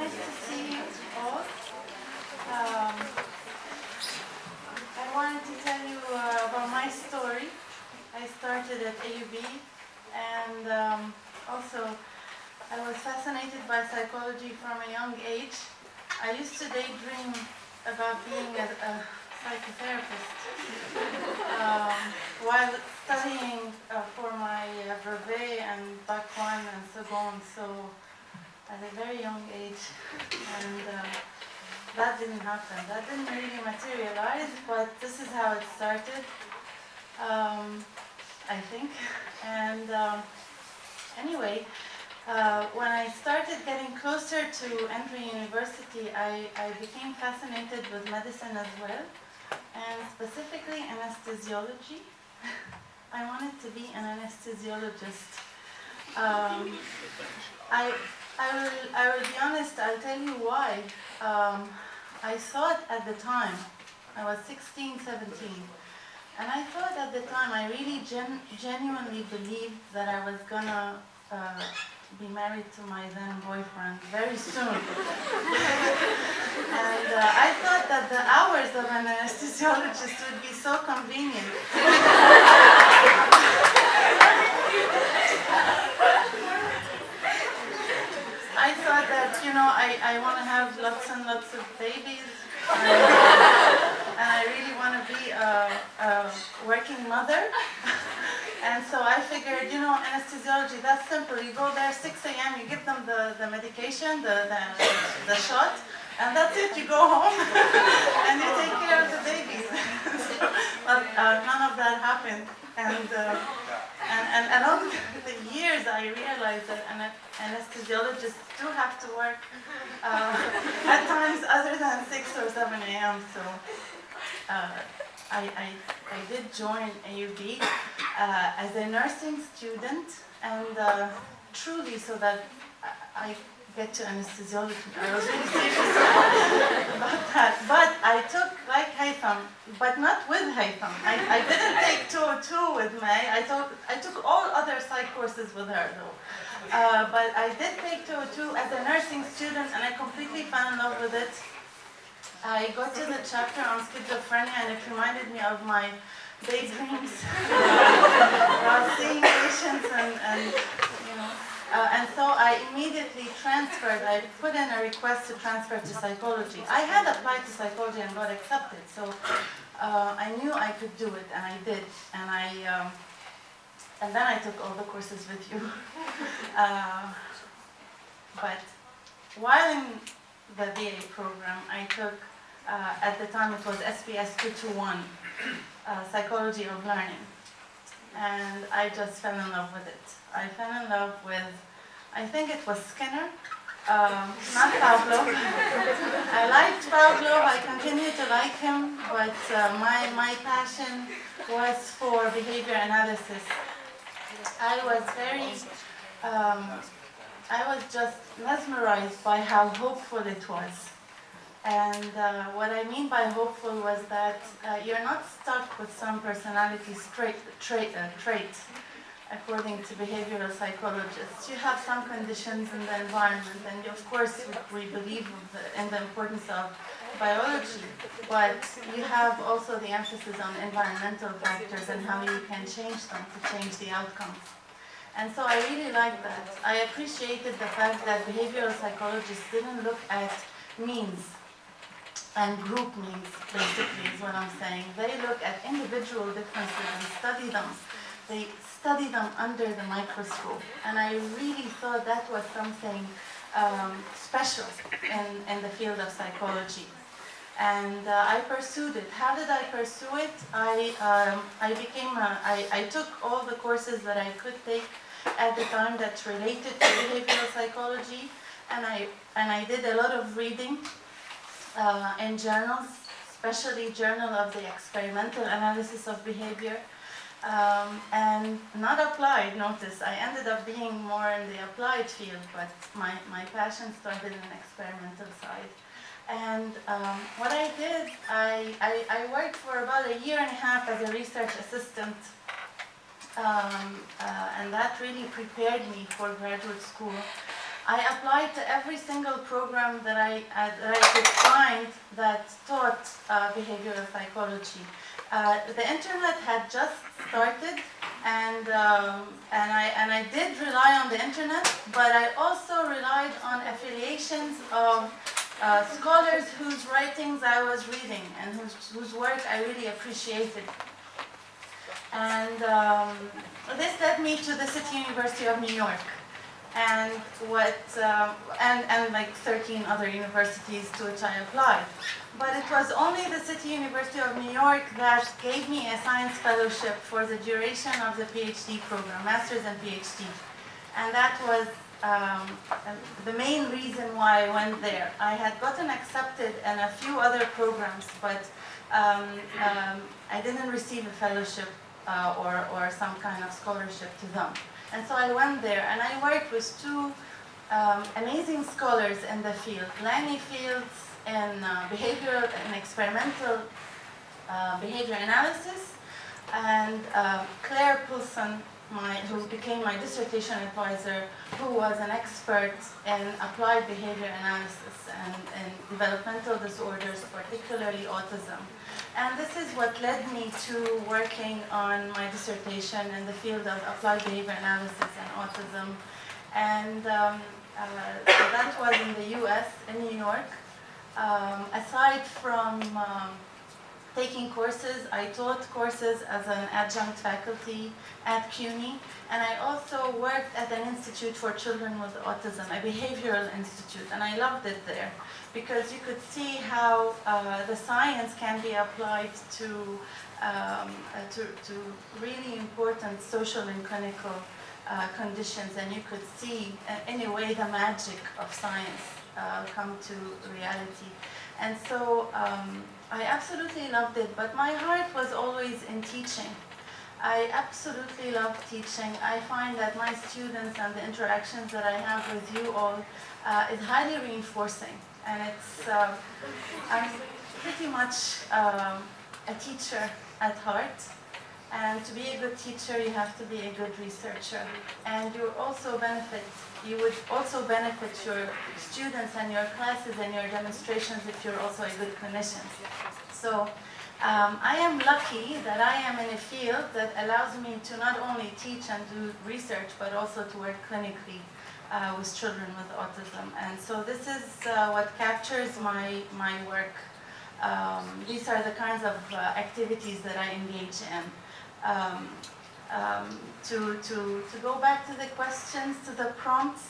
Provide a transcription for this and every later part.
nice to see you all. I wanted to tell you about my story. I started at AUB, and also I was fascinated by psychology from a young age. I used to daydream about being a psychotherapist while studying for my brevet and bac 1 and so on. So at a very young age, and that didn't happen. That didn't really materialize, but this is how it started, I think. And anyway, when I started getting closer to entering university, I became fascinated with medicine as well, and specifically anesthesiology. I wanted to be an anesthesiologist. I will be honest, I'll tell you why. I thought at the time, I was 16, 17, and I thought at the time, I really genuinely believed that I was gonna be married to my then boyfriend very soon. And I thought that the hours of an anesthesiologist would be so convenient. I thought that, you know, I want to have lots and lots of babies, and I really want to be a working mother. And so I figured, you know, anesthesiology, that's simple. You go there 6 a.m., you give them the medication, the shot, and that's it. You go home and you take care of the babies. But none of that happened. And over the years, I realized that anesthesiologists do have to work at times other than 6 or 7 a.m. So I did join AUB as a nursing student, and truly so that I get to anesthesiology. I was really serious about that. But I took, like Haytham, but not with Haytham. I didn't take 202 with May. I took all other psych courses with her, though. But I did take 202 as a nursing student, and I completely fell in love with it. I got to the chapter on schizophrenia, and it reminded me of my daydreams about seeing patients, and you know. And so I immediately transferred. I put in a request to transfer to psychology. I had applied to psychology and got accepted, so I knew I could do it, and I did. And then I took all the courses with you. But while in the BA program, I took, at the time it was SPS 221, Psychology of Learning. And I just fell in love with it. I fell in love with, I think it was Skinner, not Pavlov. I liked Pavlov, I continue to like him, but my passion was for behavior analysis. I was just mesmerized by how hopeful it was. And what I mean by hopeful was that you're not stuck with some personality trait, according to behavioral psychologists. You have some conditions in the environment, and of course we believe in the importance of biology, but you have also the emphasis on environmental factors and how you can change them to change the outcomes. And so I really liked that. I appreciated the fact that behavioral psychologists didn't look at means and group means, basically, is what I'm saying. They look at individual differences and study them. They study them under the microscope. And I really thought that was something special in the field of psychology. And I pursued it. How did I pursue it? I took all the courses that I could take at the time that related to behavioral psychology, and I did a lot of reading in journals, especially Journal of the Experimental Analysis of Behavior, and not applied. Notice, I ended up being more in the applied field, but my passion started in the experimental side. And what I did, I worked for about 1.5 years as a research assistant, and that really prepared me for graduate school. I applied to every single program that I could find that taught behavioral psychology. The internet had just started, and I did rely on the internet, but I also relied on affiliations of scholars whose writings I was reading and whose work I really appreciated. And this led me to the City University of New York, and like 13 other universities to which I applied. But it was only the City University of New York that gave me a science fellowship for the duration of the PhD program, master's and PhD. And that was the main reason why I went there. I had gotten accepted in a few other programs, but I didn't receive a fellowship or some kind of scholarship to them. And so I went there, and I worked with two amazing scholars in the field, Lanny Fields in behavioral and experimental behavior analysis, and Claire Poulson, who became my dissertation advisor, who was an expert in applied behavior analysis and developmental disorders, particularly autism. And this is what led me to working on my dissertation in the field of applied behavior analysis and autism. And so that was in the US, in New York. Aside from taking courses, I taught courses as an adjunct faculty at CUNY, and I also worked at an institute for children with autism, a behavioral institute, and I loved it there because you could see how the science can be applied to really important social and clinical conditions, and you could see in a way the magic of science come to reality. And so I absolutely loved it, but my heart was always in teaching. I absolutely love teaching. I find that my students and the interactions that I have with you all is highly reinforcing. And it's, I'm pretty much a teacher at heart. And to be a good teacher, you have to be a good researcher. And you would also benefit your students and your classes and your demonstrations if you're also a good clinician. So I am lucky that I am in a field that allows me to not only teach and do research, but also to work clinically with children with autism. And so this is what captures my work. These are the kinds of activities that I engage in. To go back to the questions, to the prompts,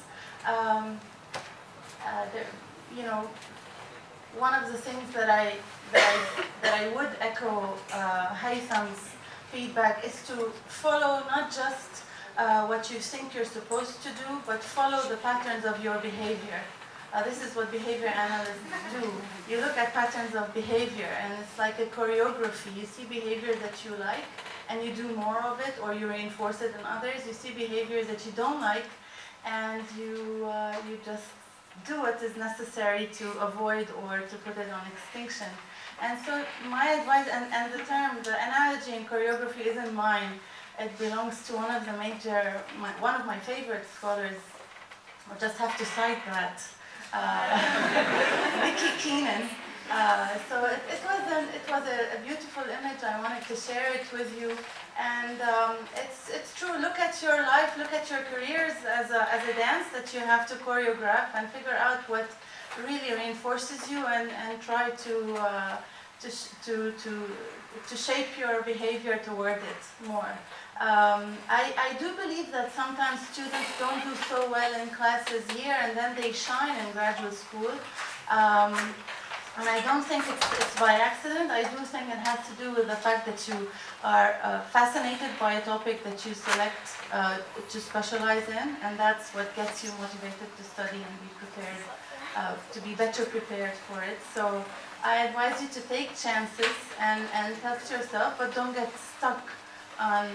one of the things that I would echo Haytham's feedback is to follow not just what you think you're supposed to do, but follow the patterns of your behavior. This is what behavior analysts do. You look at patterns of behavior, and it's like a choreography. You see behavior that you like, and you do more of it, or you reinforce it in others. You see behaviors that you don't like, and you just do what is necessary to avoid or to put it on extinction. And so my advice, and the term, the analogy in choreography isn't mine. It belongs to one of the one of my favorite scholars. I'll just have to cite that. Vicky Keenan. So it was a beautiful image. I wanted to share it with you, and it's true. Look at your life, look at your careers as a dance that you have to choreograph and figure out what really reinforces you, and try to shape your behavior toward it more. I do believe that sometimes students don't do so well in classes here, and then they shine in graduate school. And I don't think it's by accident. I do think it has to do with the fact that you are fascinated by a topic that you select to specialize in, and that's what gets you motivated to study and be prepared, to be better prepared for it. So I advise you to take chances and test yourself, but don't get stuck on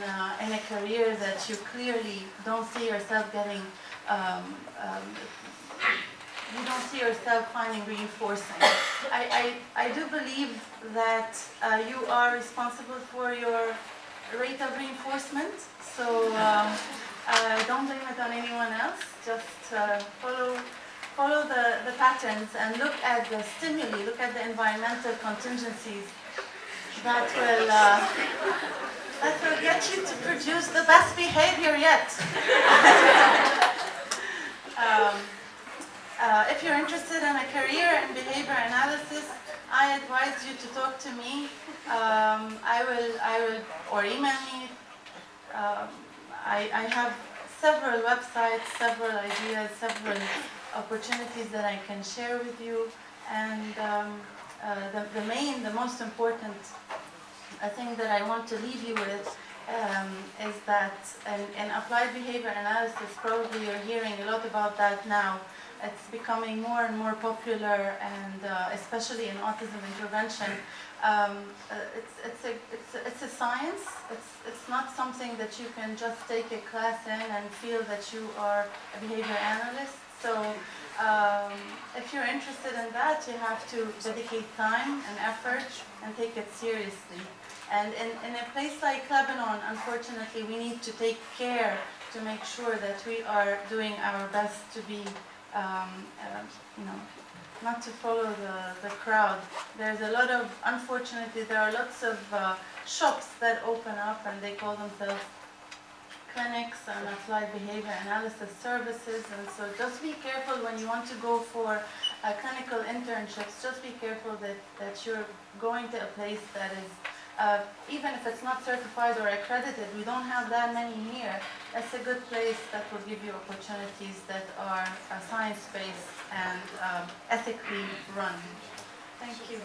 in a career that you clearly don't see yourself getting. You don't see yourself finding reinforcing. I do believe that you are responsible for your rate of reinforcement. So Don't blame it on anyone else. Just follow the patterns and look at the stimuli, look at the environmental contingencies that will get you to produce the best behavior yet. If you're interested in a career in behavior analysis, I advise you to talk to me. I will, or email me. I have several websites, several ideas, several opportunities that I can share with you. And the most important thing that I want to leave you with is that in applied behavior analysis, probably you're hearing a lot about that now. It's becoming more and more popular, and especially in autism intervention. It's a science. It's not something that you can just take a class in and feel that you are a behavior analyst. So if you're interested in that, you have to dedicate time and effort and take it seriously. And in a place like Lebanon, unfortunately, we need to take care to make sure that we are doing our best to be, not to follow the crowd. There's a lot of, unfortunately, there are lots of shops that open up and they call themselves clinics and applied behavior analysis services. And so just be careful when you want to go for clinical internships. Just be careful that you're going to a place that is, even if it's not certified or accredited, we don't have that many here. That's a good place that will give you opportunities that are science-based and ethically run. Thank you.